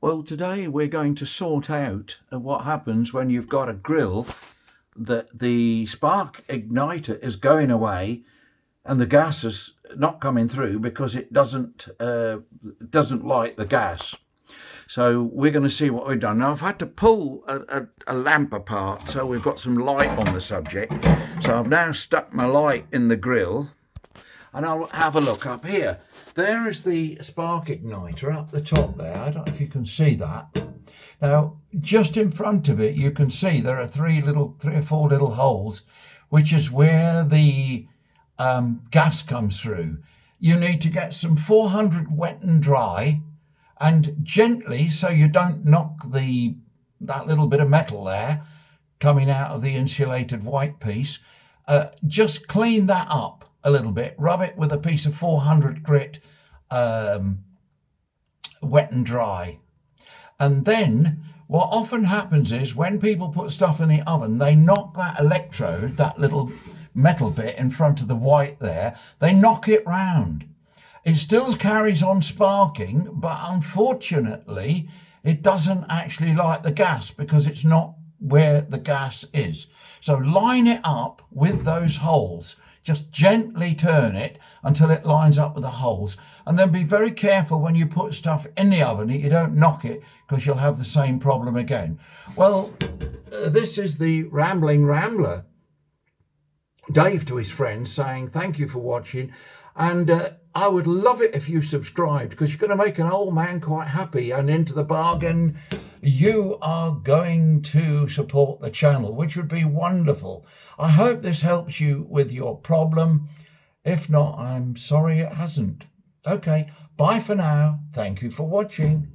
Well, today we're going to sort out what happens when you've got a grill that the spark igniter is going away and the gas is not coming through because it doesn't light the gas. So we're going to see what we've done. Now I've had to pull a lamp apart, so we've got some light on the subject. So I've now stuck my light in the grill and I'll have a look up here. There is the spark igniter up the top there. I don't know if you can see that. Now, just in front of it, you can see there are three or four little holes, which is where the gas comes through. You need to get some 400 wet and dry, and gently, so you don't knock that little bit of metal there coming out of the insulated white piece. Just clean that up a little bit, rub it with a piece of 400 grit wet and dry. And then what often happens is when people put stuff in the oven, they knock that electrode, that little metal bit in front of the white there, they knock it round. It still carries on sparking, but unfortunately it doesn't actually light the gas because it's not where the gas is. So line it up with those holes. Just gently turn it until it lines up with the holes. And then be very careful when you put stuff in the oven that you don't knock it, because you'll have the same problem again. Well, this is the Rambling Rambler, Dave to his friends, saying thank you for watching. And I would love it if you subscribed, because you're going to make an old man quite happy, and into the bargain you are going to support the channel, which would be wonderful. I hope this helps you with your problem. If not, I'm sorry it hasn't. Okay, bye for now. Thank you for watching.